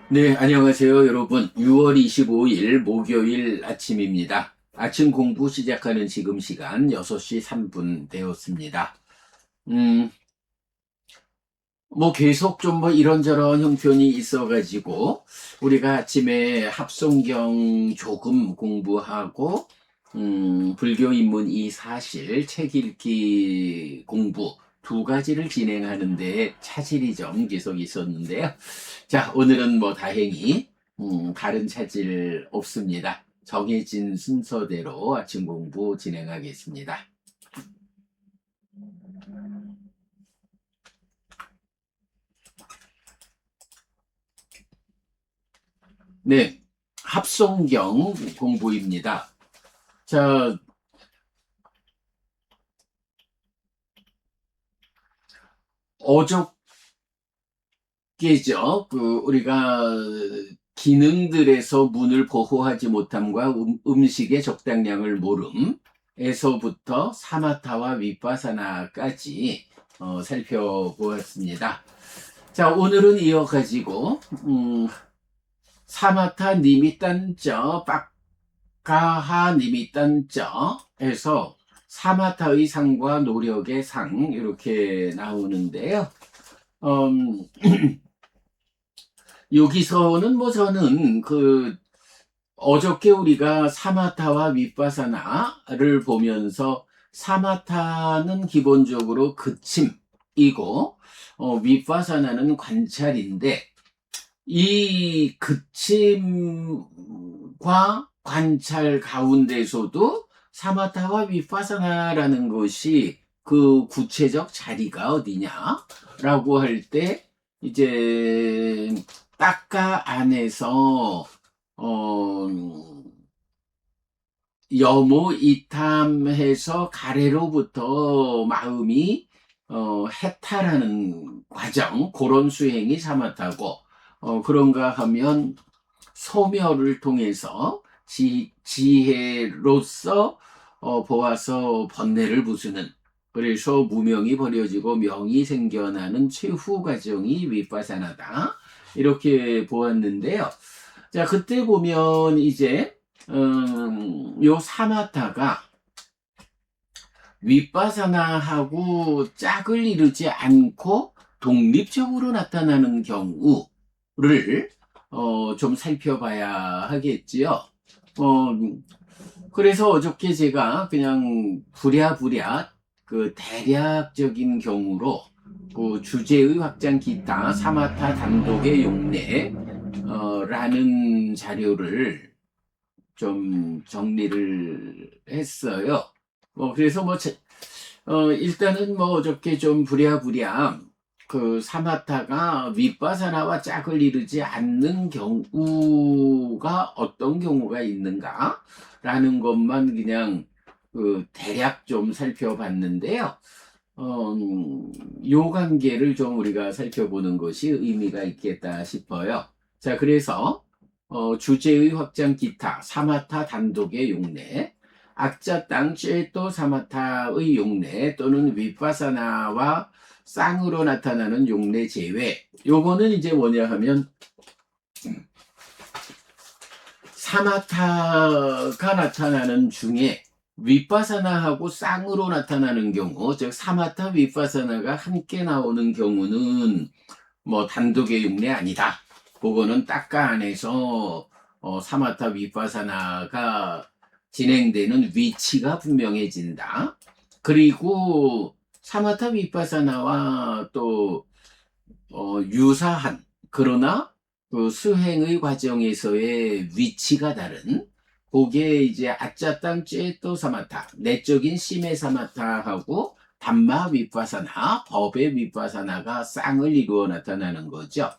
네, 안녕하세요, 여러분. 6월 25일 목요일 아침입니다. 아침 공부 시작하는 지금 시간 6시 3분 되었습니다. 음, 계속 좀 이런저런 형편이 있어가지고, 우리가 아침에 합성경 조금 공부하고, 불교 입문 이사실 책 읽기 공부 두 가지를 진행하는데 차질이 좀 계속 있었는데요. 자, 오늘은 다행히, 다른 차질 없습니다. 정해진 순서대로 아침 공부 진행하겠습니다. 네, 합성경 공부입니다. 자, 어저께죠. 우리가 기능들에서 문을 보호하지 못함과 음식의 적당량을 모름에서부터 사마타와 위파사나까지 살펴보았습니다. 자, 오늘은 이어가지고, 사마타 니미딴저, 빡가하 니미딴저 해서 사마타의 상과 노력의 상, 이렇게 나오는데요. 음, 여기서는 저는 어저께 우리가 사마타와 윗바사나를 보면서 사마타는 기본적으로 그침이고, 윗바사나는 관찰인데, 이 그침과 관찰 가운데서도 사마타와 윗바사나라는 것이 그 구체적 자리가 어디냐라고 할 때, 이제 딱가 안에서 어 여모 이탐해서 가래로부터 마음이 해탈하는 과정, 그런 수행이 사마타고, 그런가 하면 소멸을 통해서 지혜로서 보아서 번뇌를 부수는, 그래서 무명이 버려지고 명이 생겨나는 최후 과정이 위파사나다, 이렇게 보았는데요. 자, 그때 보면 이제 요 사마타가 윗바사나하고 짝을 이루지 않고 독립적으로 나타나는 경우를 좀 살펴봐야 하겠지요. 어, 그래서 어저께 제가 그냥 부랴부랴 그 대략적인 경우로 그 주제의 확장 기타 사마타 단독의 용례 라는 자료를 좀 정리를 했어요. 그래서 일단은 어저께 좀 부랴부랴 그 사마타가 윗바사나와 짝을 이루지 않는 경우가 어떤 경우가 있는가 라는 것만 그냥 대략 좀 살펴봤는데요. 요 관계를 좀 우리가 살펴보는 것이 의미가 있겠다 싶어요. 자, 그래서 주제의 확장 기타 사마타 단독의 용례, 악자 땅죄 또 사마타의 용례 또는 윗바사나와 쌍으로 나타나는 용례 제외. 요거는 이제 뭐냐 하면 사마타가 나타나는 중에 윗바사나하고 쌍으로 나타나는 경우, 즉 사마타 윗바사나가 함께 나오는 경우는 단독의 용례 아니다. 그거는 딱가 안에서 사마타 윗바사나가 진행되는 위치가 분명해진다. 그리고 사마타 윗바사나와 또 유사한, 그러나 그 수행의 과정에서의 위치가 다른, 그게 이제 아짜땅 죄또 사마타, 내적인 심의 사마타하고 담마 윗바사나, 법의 윗바사나가 쌍을 이루어 나타나는 거죠.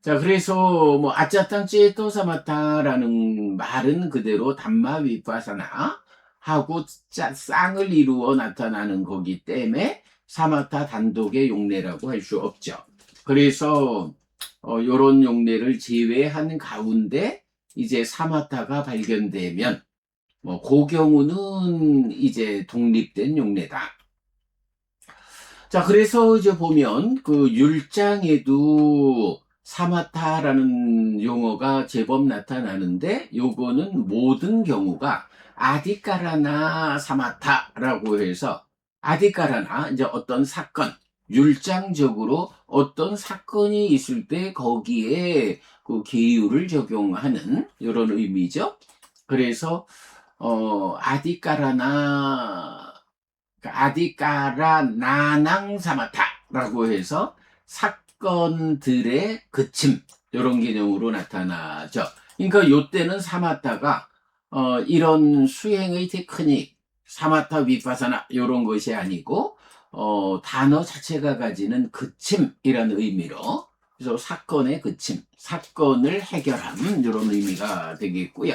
자, 그래서 아짜땅 죄또 사마타라는 말은 그대로 담마 윗바사나 하고 쌍을 이루어 나타나는 거기 때문에 사마타 단독의 용례라고 할 수 없죠. 그래서 요런 용례를 제외한 가운데 이제 사마타가 발견되면 그 경우는 이제 독립된 용례다. 자, 그래서 이제 보면 그 율장에도 사마타라는 용어가 제법 나타나는데 요거는 모든 경우가 아디까라나 사마타라고 해서 아디까라나 이제 어떤 사건 율장적으로 어떤 사건이 있을 때 거기에 그 계율을 적용하는 이런 의미죠. 그래서 아디까라 나낭 사마타라고 해서 사건들의 그침 이런 개념으로 나타나죠. 그러니까 요때는 사마타가 이런 수행의 테크닉 사마타 위파사나 이런 것이 아니고 단어 자체가 가지는 그침이라는 의미로 그래서 사건의 그침, 사건을 해결함 이런 의미가 되겠고요.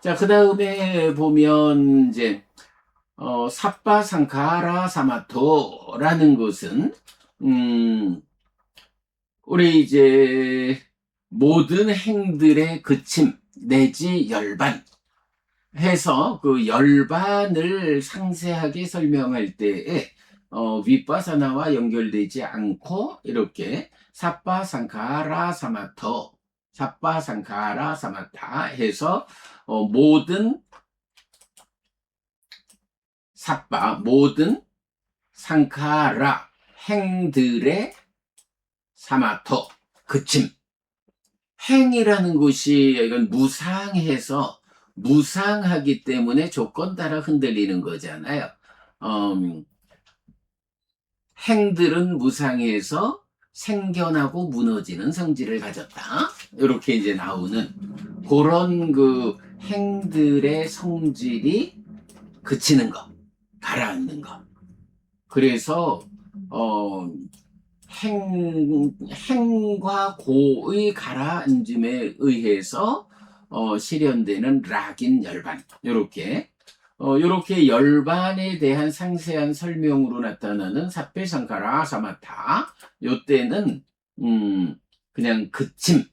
자, 그 다음에 보면 이제 삽바상카라 사마토라는 것은 우리 이제 모든 행들의 그침 내지 열반 해서 그 열반을 상세하게 설명할 때에 윗바사나와 연결되지 않고 이렇게 삽바상카라 사마토 삽바상카라 사마타 해서 모든 모든 상카라 행들의 사마토 그침 행이라는 것이 이건 무상해서 무상하기 때문에 조건 따라 흔들리는 거잖아요. 행들은 무상해서 생겨나고 무너지는 성질을 가졌다. 이렇게 이제 나오는 그런 그 행들의 성질이 그치는 거, 가라앉는 거. 그래서 행과 고의 가라앉음에 의해서 실현되는 락인 열반 요렇게 열반에 대한 상세한 설명으로 나타나는 사페상카라 사마타 요때는 그냥 그침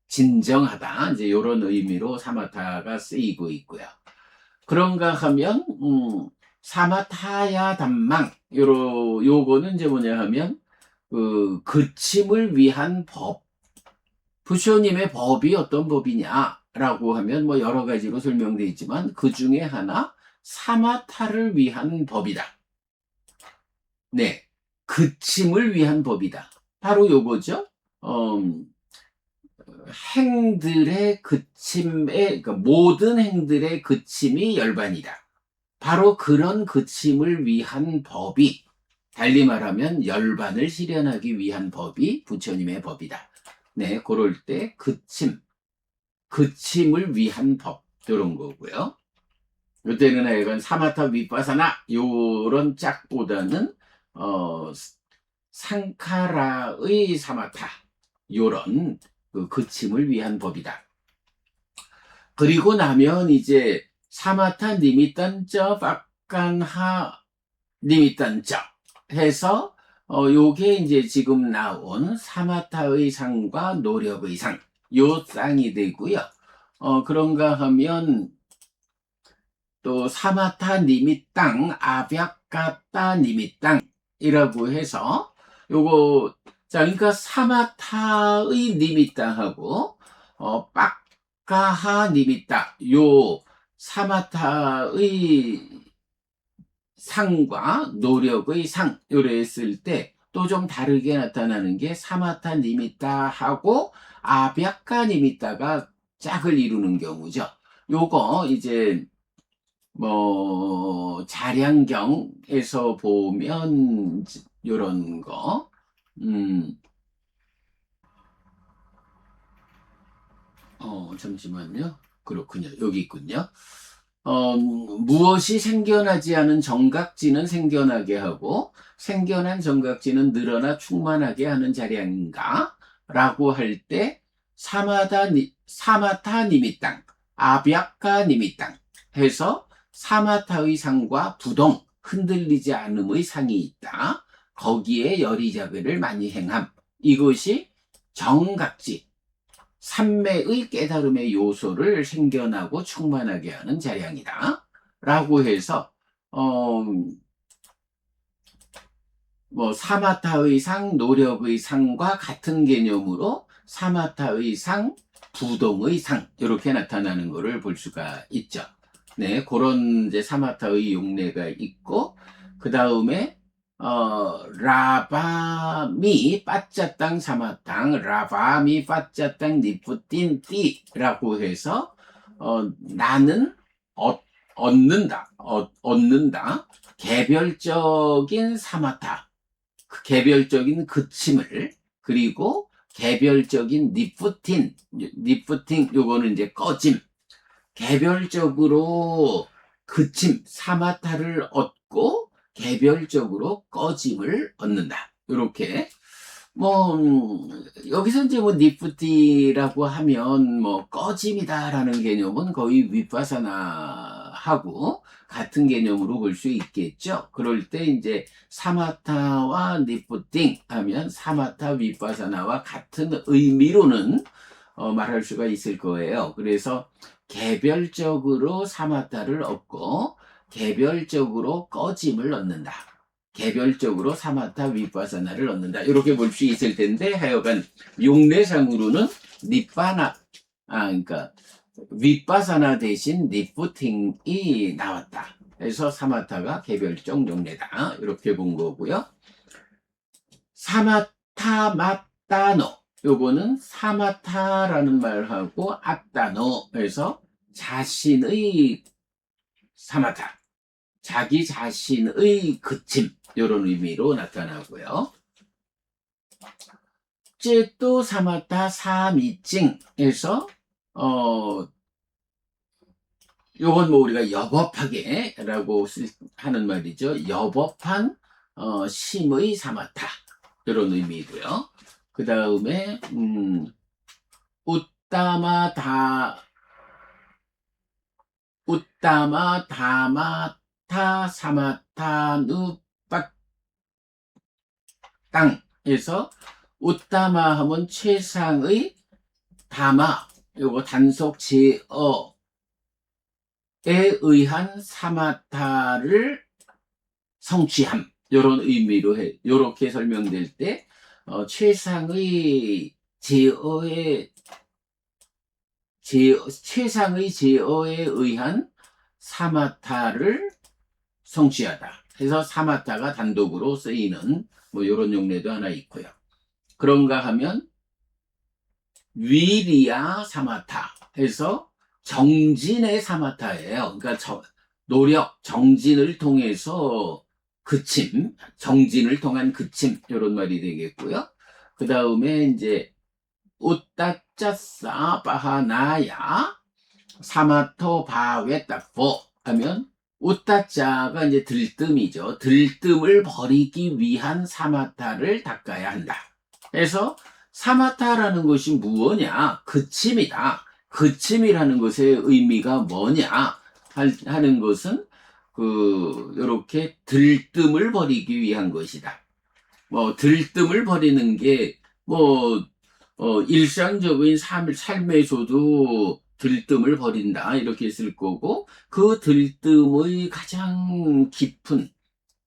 진정하다 이제 요런 의미로 사마타가 쓰이고 있고요. 그런가 하면 사마타야 담망 요거는 이제 뭐냐 하면 그 그침을 위한 법 부처님의 법이 어떤 법이냐라고 하면 뭐 여러 가지로 설명되어 있지만 그 중에 하나 사마타를 위한 법이다. 네, 그침을 위한 법이다. 바로 요거죠. 행들의 그침에 그러니까 모든 행들의 그침이 열반이다. 바로 그런 그침을 위한 법이 달리 말하면 열반을 실현하기 위한 법이 부처님의 법이다. 네, 그럴 때 그침을 위한 법 이런 거고요. 이때는 하여간 사마타 위파사나 요런 짝보다는 상카라의 사마타 요런 그 그침을 위한 법이다. 그리고 나면 이제 사마타 니미딴저 박간하 니미딴저 해서 요게 이제 지금 나온 사마타의 상과 노력의 상 요 쌍이 되고요. 그런가 하면 또 사마타 니미땅 아벽가따 니미땅이라고 해서 요거 자 그러니까 사마타의 니미땅하고 빡가하 니미땅 요 사마타의 상과 노력의 상 요래 했을 때 또 좀 다르게 나타나는 게 사마타 니미따하고 아벽가 니미따가 짝을 이루는 경우죠. 요거 이제 뭐 자량경에서 보면 요런 거 잠시만요. 그렇군요. 여기 있군요. 무엇이 생겨나지 않은 정각지는 생겨나게 하고 생겨난 정각지는 늘어나 충만하게 하는 자량인가? 라고 할 때 사마타 니미땅, 아벽가 니미땅 해서 사마타의 상과 부동, 흔들리지 않음의 상이 있다. 거기에 열의자배를 많이 행함. 이것이 정각지, 삼매의 깨달음의 요소를 생겨나고 충만하게 하는 자량이다. 라고 해서 뭐 사마타의 상, 노력의 상과 같은 개념으로 사마타의 상, 부동의 상 이렇게 나타나는 것을 볼 수가 있죠. 네, 그런 이제 사마타의 용례가 있고 그 다음에 라바미 빠짜땅 사마땅 라바미 빠짜땅 니푸틴 띠라고 해서 나는 얻는다 얻는다 개별적인 사마타 그 개별적인 그침을 그리고 개별적인 니프팅 요거는 이제 꺼짐 개별적으로 그침 사마타를 얻고 개별적으로 꺼짐을 얻는다 이렇게 뭐 여기서 이제 뭐 니프티라고 하면 뭐 꺼짐이다라는 개념은 거의 윗바사나하고 같은 개념으로 볼 수 있겠죠. 그럴 때 이제 사마타와 니프팅 하면 사마타 윗바사나와 같은 의미로는 말할 수가 있을 거예요. 그래서 개별적으로 사마타를 얻고 개별적으로 꺼짐을 얻는다. 개별적으로 사마타 윗바사나를 얻는다. 이렇게 볼 수 있을 텐데 하여간 용례상으로는 니빠나 그러니까 윗바사나 대신 니프팅이 나왔다. 그래서 사마타가 개별적 용례다. 이렇게 본 거고요. 사마타 마따노 요거는 사마타라는 말하고 아따노 해서 자신의 사마타 자기 자신의 그침 이런 의미로 나타나고요. 또 사마타 사미증에서 요건 뭐 우리가 여법하게 라고 하는 말이죠. 여법한 심의 사마타 이런 의미고요. 그 다음에 우따마 다마타 사마타 누빡땅에서 우따마 하면 최상의 다마 요거 단속 제어에 의한 사마타를 성취함 요런 의미로 해 요렇게 설명될 때 최상의 제어에 의한 사마타를 성취하다. 해서 사마타가 단독으로 쓰이는 뭐 이런 용례도 하나 있고요. 그런가 하면 위리아 사마타 해서 정진의 사마타예요. 그러니까 노력, 정진을 통해서 그침, 정진을 통한 그침 이런 말이 되겠고요. 그 다음에 이제 우따짜싸 바하나야 사마토 바웨따포 하면 우따짜가 이제 들뜸이죠. 들뜸을 버리기 위한 사마타를 닦아야 한다. 그래서 사마타라는 것이 무엇냐? 그침이다. 그침이라는 것의 의미가 뭐냐? 하는 것은 요렇게 들뜸을 버리기 위한 것이다. 뭐 들뜸을 버리는 게 일상적인 삶에서도 들뜸을 버린다 이렇게 쓸 거고 그 들뜸의 가장 깊은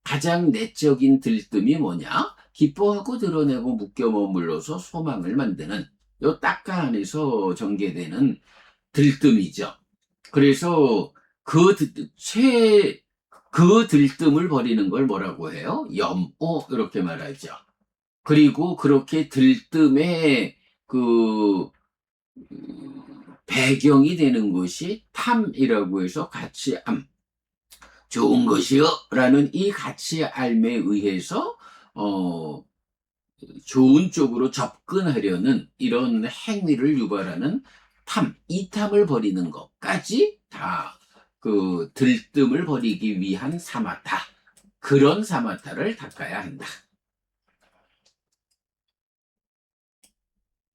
가장 내적인 들뜸이 뭐냐? 기뻐하고 드러내고 묶여 머물러서 소망을 만드는 요 딱가 안에서 전개되는 들뜸이죠. 그래서 그 들뜸을 버리는 걸 뭐라고 해요? 염오 이렇게 말하죠. 그리고 그렇게 들뜸의 배경이 되는 것이 탐이라고 해서 가치암 좋은 것이요 라는 이 가치알에 의해서 좋은 쪽으로 접근하려는 이런 행위를 유발하는 이탐을 버리는 것까지 다 그 들뜸을 버리기 위한 사마타 그런 사마타를 닦아야 한다.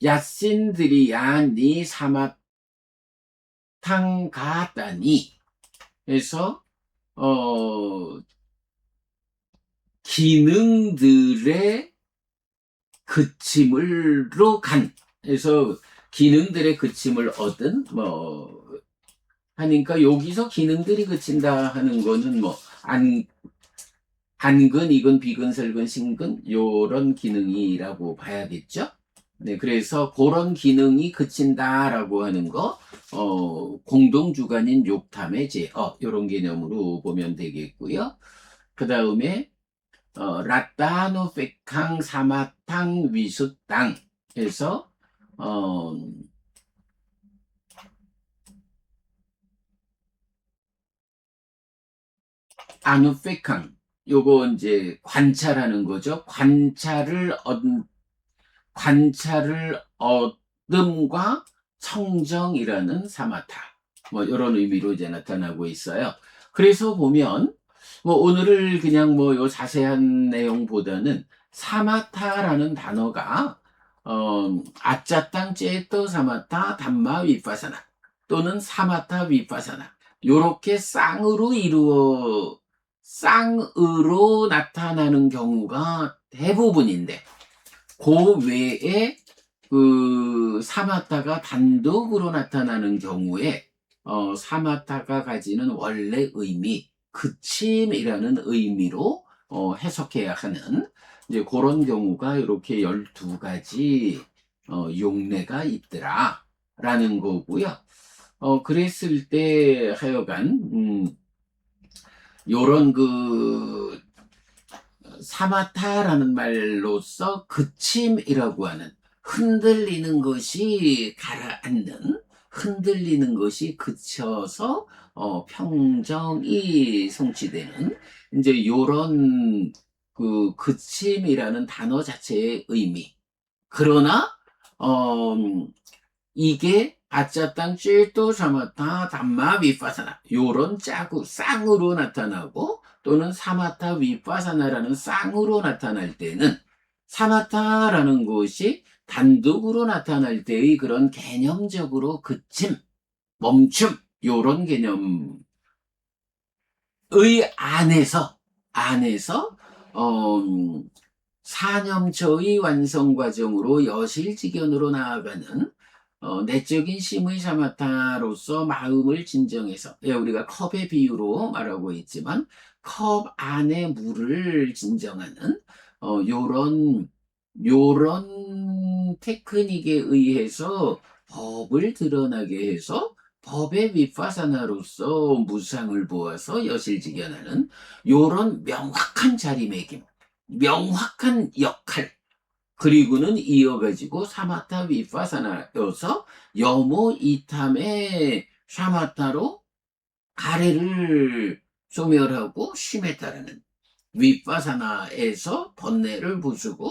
야신들이야니 사마탕가다니 해서 기능들의 그침으로 간 해서 기능들의 그침을 얻은 하니까 여기서 기능들이 그친다 하는 거는 단근, 익은, 비근, 설근, 신근 요런 기능이라고 봐야겠죠. 네, 그래서 그런 기능이 그친다라고 하는 거, 공동주간인 욕탐의 제어 요런 개념으로 보면 되겠고요. 그 다음에 라따노 페캉 사마탕 위숫땅 해서 어, 아누페캉 요거 이제 관찰하는 거죠. 관찰을 얻음과 청정이라는 사마타 뭐 이런 의미로 이제 나타나고 있어요. 그래서 보면 뭐 오늘을 그냥 뭐 요 자세한 내용보다는 사마타라는 단어가 아짜땅 째떠 사마타 담마 위파사나 또는 사마타 위파사나 요렇게 쌍으로 나타나는 경우가 대부분인데 그 외에 그 사마타가 단독으로 나타나는 경우에 사마타가 가지는 원래 의미, 그침이라는 의미로 해석해야 하는 이제 그런 경우가 이렇게 12가지 용례가 있더라라는 거고요. 그랬을 때 하여간 요런 그 사마타라는 말로써 그침이라고 하는 흔들리는 것이 가라앉는 흔들리는 것이 그쳐서 평정이 성취되는 이제 요런 그 그침이라는 단어 자체의 의미. 그러나 어, 이게 아짜땅 찔도 사마타 담마 위파사나 요런 쌍으로 나타나고 또는 사마타 위파사나라는 쌍으로 나타날 때는 사마타라는 것이 단독으로 나타날 때의 그런 개념적으로 그침, 멈춤 요런 개념의 안에서 어, 사념처의 완성 과정으로 여실직연으로 나아가는 내적인 심의 사마타로서 마음을 진정해서 우리가 컵의 비유로 말하고 있지만 컵 안에 물을 진정하는 요런 테크닉에 의해서 법을 드러나게 해서 법의 윗파사나로서 무상을 보아서 여실직연하는 요런 명확한 자리매김 명확한 역할 그리고는 이어가지고 사마타 위파사나여서 여모 이탐의 사마타로 가래를 소멸하고 심했다라는 위파사나에서 번뇌를 부수고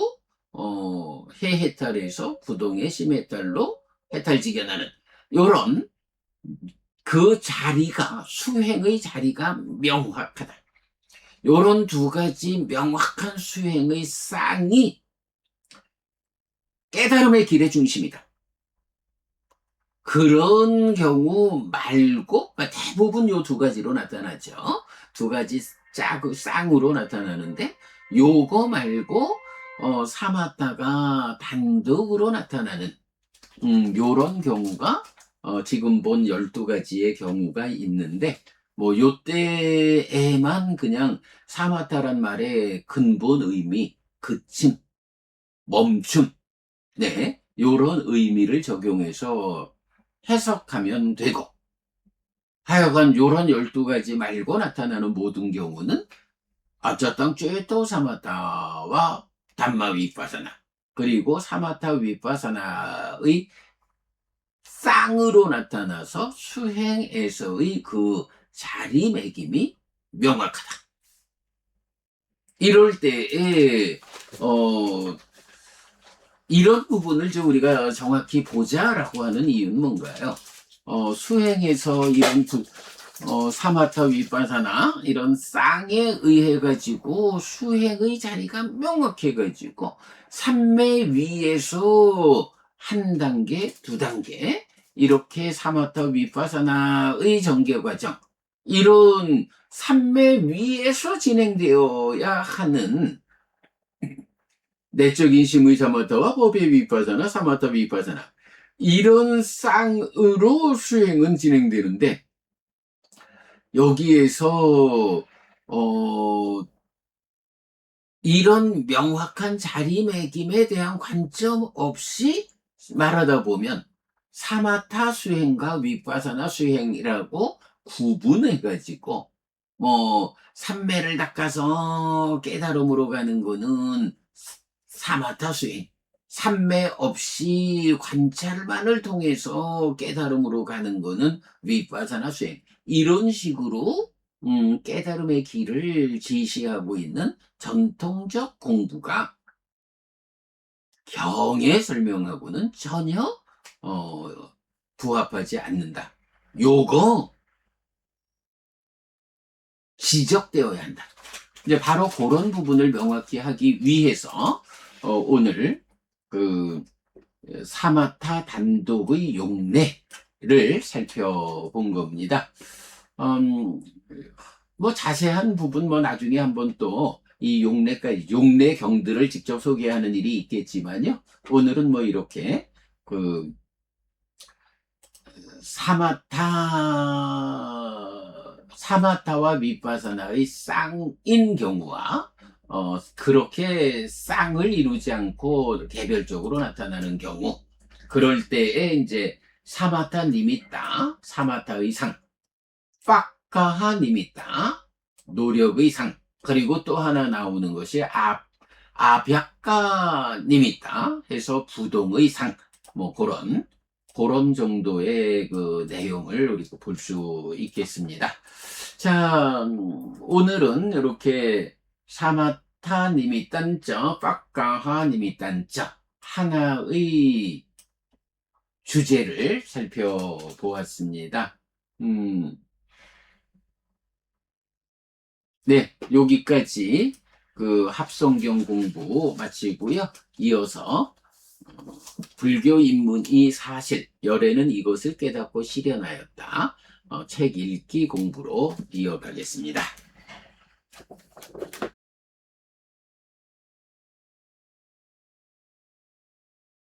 해해탈에서 부동의 심해탈로 해탈지견하는 요런 그 자리가 수행의 자리가 명확하다. 요런 두 가지 명확한 수행의 쌍이 깨달음의 길의 중심이다. 그런 경우 말고 대부분 요 두 가지로 나타나죠. 두 가지 쌍으로 나타나는데 요거 말고 사마타가 단독으로 나타나는 요런 경우가 지금 본 12가지의 경우가 있는데 뭐 요때에만 그냥 사마타란 말의 근본 의미, 그침, 멈춤 네, 요런 의미를 적용해서 해석하면 되고 하여간 요런 12가지 말고 나타나는 모든 경우는 아짜땅 쬐또 사마타와 담마 위파사나 그리고 사마타 위파사나의 쌍으로 나타나서 수행에서의 그 자리매김이 명확하다. 이럴 때에 이런 부분을 좀 우리가 정확히 보자라고 하는 이유는 뭔가요? 수행에서 이런 사마타 위파사나 이런 쌍에 의해 가지고 수행의 자리가 명확해 가지고 삼매 위에서 한 단계, 두 단계 이렇게 사마타 위파사나의 전개 과정 이런 삼매 위에서 진행되어야 하는 내적인 심의 사마타와 법의 위파사나 사마타 위파사나 이런 쌍으로 수행은 진행되는데 여기에서 이런 명확한 자리매김에 대한 관점 없이 말하다 보면 사마타 수행과 위파사나 수행이라고 구분해가지고 뭐 삼매를 닦아서 깨달음으로 가는 거는 사마타 수행, 삼매 없이 관찰만을 통해서 깨달음으로 가는 거는 위파사나 수행, 이런 식으로 깨달음의 길을 지시하고 있는 전통적 공부가 경의 설명하고는 전혀 부합하지 않는다. 요거 지적되어야 한다. 이제 바로 그런 부분을 명확히 하기 위해서 오늘 그 사마타 단독의 용례를 살펴본 겁니다. 뭐 자세한 부분 뭐 나중에 한번 또 이 용례 경들을 직접 소개하는 일이 있겠지만요. 오늘은 뭐 이렇게 그 사마타와 위파사나의 쌍인 경우와 그렇게 쌍을 이루지 않고 개별적으로 나타나는 경우, 그럴 때에 이제 사마타 니미따, 사마타의 상, 파카하 니미따, 노력의 상, 그리고 또 하나 나오는 것이 아벽가 니미따 해서 부동의 상, 뭐 그런 정도의 그 내용을 우리가 볼 수 있겠습니다. 자, 오늘은 이렇게 사마타 니미딴자, 파카하 니미딴자 하나의 주제를 살펴보았습니다. 네, 여기까지 그 합성경 공부 마치고요. 이어서 불교 입문이 사실, 열애는 이것을 깨닫고 실현하였다. 책 읽기 공부로 이어가겠습니다.